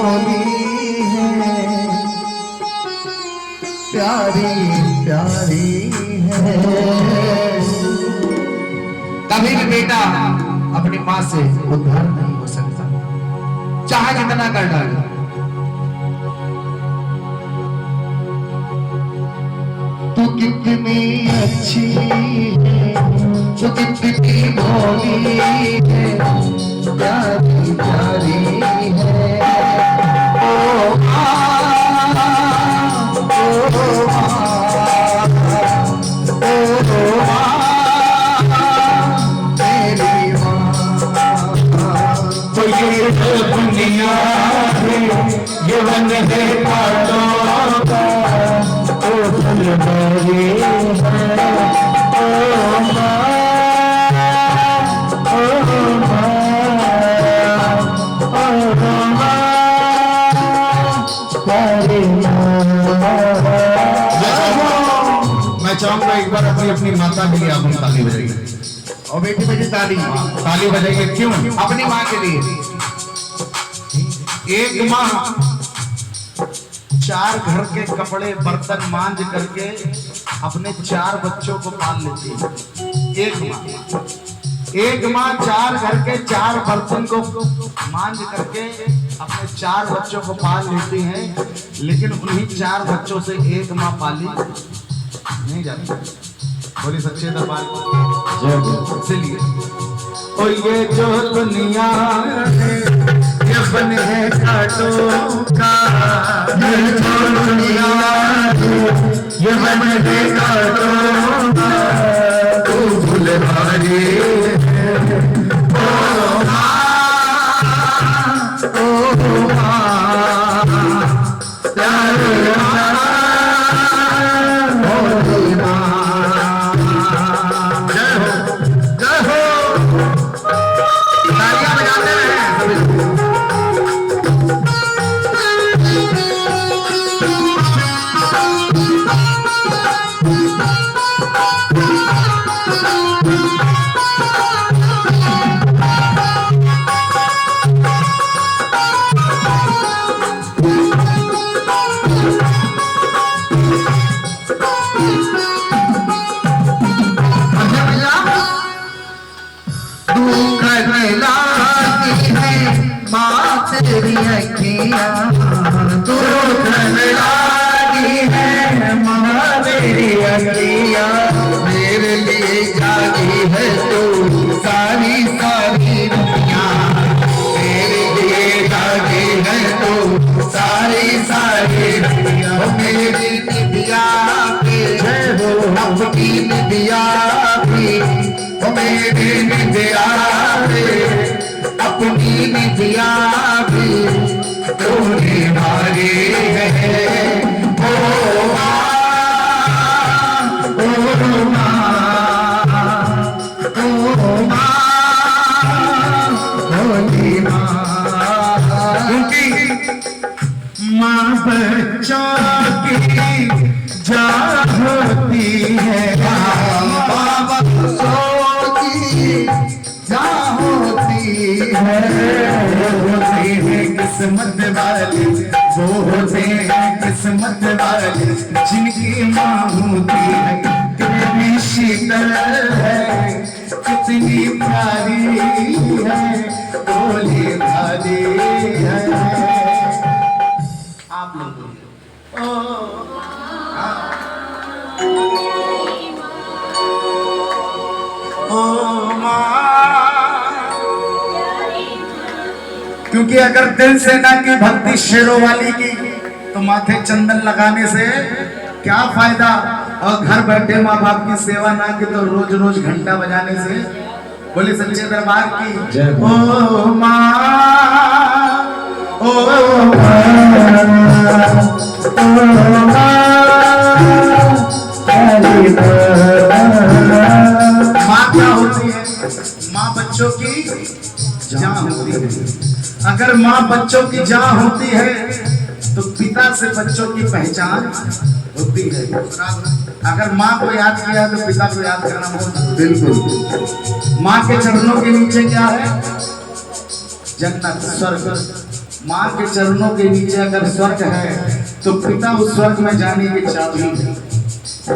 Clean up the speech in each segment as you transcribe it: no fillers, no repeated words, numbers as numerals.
बोली है, प्यारी प्यारी है। कभी भी बेटा अपनी माँ से उद्धार नहीं हो सकता, चाहे जितना कर डाले। तू कितनी अच्छी है, तू कितनी भोली है, प्यारी प्यारी है। ओ माँ, ओ माँ, ओ माँ, तेरी माँ। तो ये दुनिया है, ये वन है कांटों का, ओ फुलवारी है। ओ माँ, ओ माँ, ओ माँ, प्यारी माँ। मैं चाहूंगा एक बार अपनी अपनी माता के लिए आप हम ताली बजाइए। और बेटी बेटी ताली ताली बजाइए। क्यों? अपनी माँ के लिए। एक माँ चार घर के कपड़े बर्तन मांज करके अपने चार बच्चों को पाल लेती है। एक माँ चार घर के चार बर्तन को मांज करके अपने चार बच्चों को पाल लेती है, लेकिन उन्हीं चार बच्चों से एक माँ पाली नहीं जाती। बोली सच्चे दरबार इसलिए ओ ये जो दुनिया है, ये बन है कांटों का, ये जो दुनिया है, ये बन है कांटों का, तू फुलवारी है। ओ माँ, ओ माँ, प्यारी माँ, ओ माँ। जय हो, जय हो। तालियां बजाते रहे सभी लोग। दुख मिलाती है माँ तेरी अखियाँ, दुख मिलाती है माँ तेरी अखियाँ। मेरे लिए जागी है तू सारी सारी दुनिया, मेरे लिए जागी है तू सारी सारी दुनिया। मेरी निबिया पे अपनी निबिया भी, मेरी निबिया पे अपनी निबिया भी तूने मारी है। ओ माँ, ओ माँ, ओ माँ, होली माँ। क्योंकि माँ बच्चों की जान होती है, माँ बच्चों की जान होती है। होते हैं किस्मत वाले, वो होते हैं किस्मत वाले, जिनकी माँ होती है। कितनी शीतल है, कितनी प्यारी है, भोली भाली है। आप लोग बोलिए। ओ माँ, क्योंकि अगर दिल से ना की भक्ति शेरों वाली की, तो माथे चंदन लगाने से क्या फायदा, और घर बैठे माँ बाप की सेवा ना की तो रोज रोज घंटा बजाने से। बोले सच्चे दरबार की। ओ माँ, ओ माँ क्या होती है? माँ बच्चों की जान होती है। अगर माँ बच्चों की जान होती है तो पिता से बच्चों की पहचान होती है। अगर माँ को याद किया तो पिता को याद करना बहुत बिल्कुल। माँ के चरणों के नीचे क्या है? जन्नत, स्वर्ग। माँ के चरणों के नीचे अगर स्वर्ग है तो पिता उस स्वर्ग में जाने की चाबी है।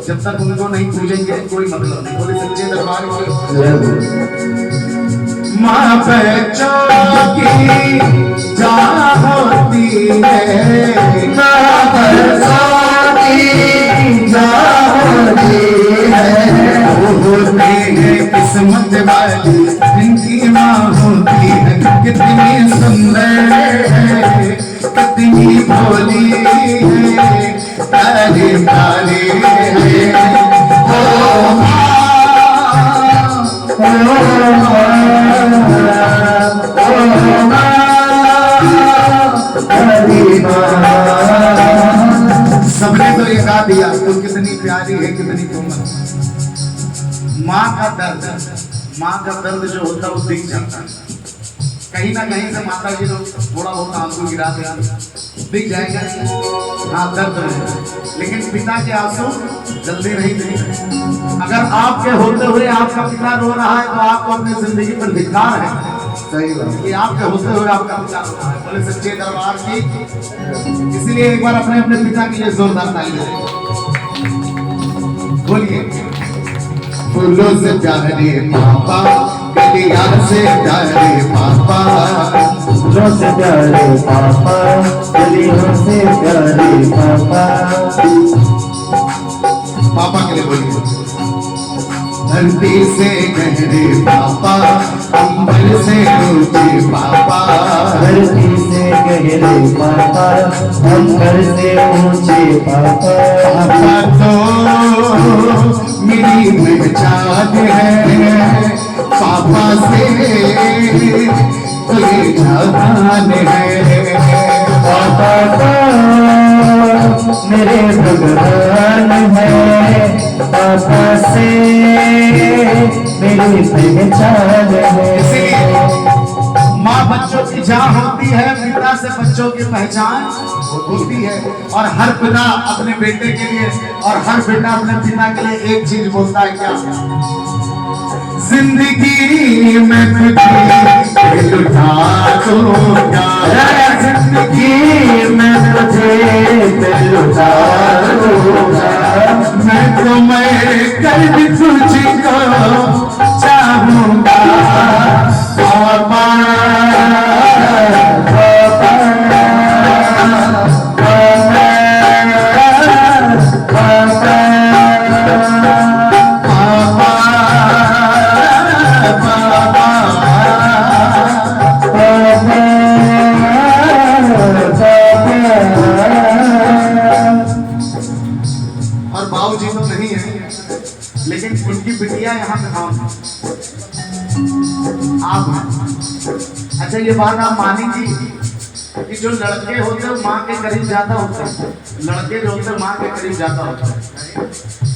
जब तक उनको नहीं पूजेंगे कोई मतलब नहीं। बोले सच्चे दरबार की माँ बच्चों की जान होती है, माँ बच्चों की जान होती है। वो होते हैं किस्मत वाली जिनकी माँ होती है। कितनी सुंदर है, कितनी भोली है, प्यारी प्यारी है ओ माँ, सबने तो ये गा दिया तो कितनी प्यारी है, कितनी कोमल। माँ का दर्द जो होता है वो दिख जाता है। कहीं ना कहीं से माता जी लोग थोड़ा बहुत आंसू गिरा देंगे, दिख जाएगा हाँ दर्द है, लेकिन पिता के आंसू जल्दी नहीं दिखते। अगर आपके होते हुए आपका पिता रो रहा है तो आपको अपनी जिंदगी पर धिक्कार है। सही बात। कि आपके होते हुए आपका पिता रो रहा है। बोले सच्चे दरबार की। इसलिए एक बार अपने अपने पिता के लिए जोरदार ताली बोलिए। फूलों से प्यारे पापा, प्यार से प्यारे पापा, फूलों से प्यारे पापा, गलियों से प्यारे पापा। पापा के लिए बोलिए। धरती से गहरे पापा, अंबर से ऊंचे पापा, धरती से गहरे पापा, अंबर से ऊंचे पापा। पापा तो मेरी पहचान है, पापा से कोई जान है। पापा तो मेरे भगवान है, पापा से मेरी पहचान है। माँ बच्चों की जान होती है, पिता से बच्चों की पहचान होती है। और हर पिता अपने बेटे के लिए और हर बेटा अपने पिता के लिए एक चीज बोलता है, क्या? जिंदगी में तुझे लुटा दूंगा, जिंदगी में तुझे लुटा दूंगा, मैं तो मैं कर भी तुझको चाहूंगा। पापा और बाबूजी तो नहीं है, लेकिन उनकी बिटिया यहाँ पे कौन है? आप हैं। अच्छा ये बात आप मानेंगी कि जो लड़के होते हैं माँ के करीब ज्यादा होते हैं, लड़के जो होते हैं माँ के करीब ज्यादा होते हैं।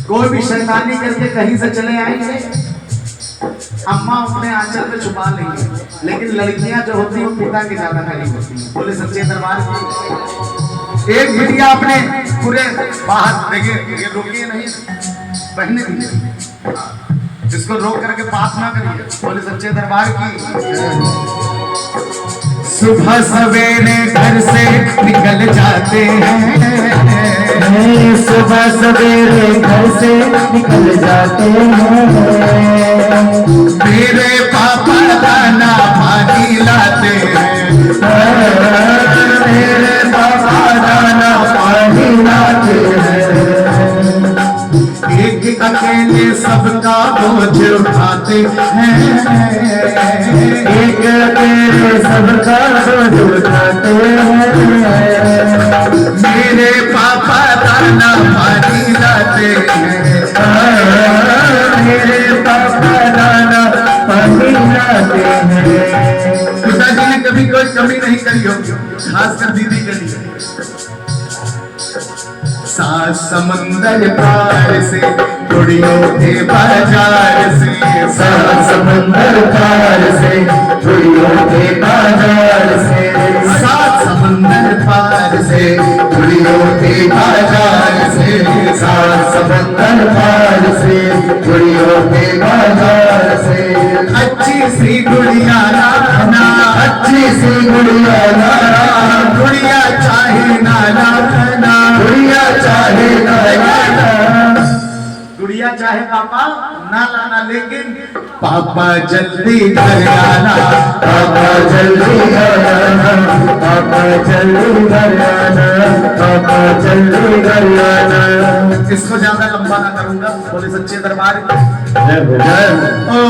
कोई भी शैतानी करके कहीं से चले आएंगे, अम्मा अपने आंचल में छुपा लेंगे, लेकिन लड़कियां जो होती हैं वो पिता के ज्यादा करीब होती हैं। बोले सच्चे दरबार की। एक बिटिया अपने पूरे बाहर देखिए, ये रोकिए नहीं, पहने दीजिए, इसको रोक करके बात ना करिए। बोले सच्चे दरबार की। सुबह सवेरे घर से निकल जाते हैं, सुबह सवेरे घर से निकल जाते हैं। मेरे पापा दाना पानी लाते हैं, मेरे पापा दाना पानी लाते हैं। एक अकेले सबका बोझ उठाते हैं, एक अकेले सबका बोझ उठाते हैं। मेरे पापा दाना पानी लाते हैं, मेरे पापा दाना पानी लाते हैं। पिताजी ने कभी कोई कमी नहीं करी होगी, खासकर दीदी के लिए। सात समंदर पार से कुड़ियों के बाजार से, सात समंदर पार से कुड़ियों के बाजार से, सात समंदर पार से कुड़ियों के बाजार से, सात समंदर पार से कुड़ियों के बाजार से। अच्छी सी गुड़िया लाना, अच्छी सी गुड़िया लाना, चिड़िया चाहे पापा ना लाना, लेकिन पापा जल्दी घर आना, पापा जल्दी घर आना, पापा जल्दी घर आना, पापा जल्दी घर आना। इसको ज्यादा लंबा ना करूंगा, बोले सच्चे दरबार जय हो जय हो।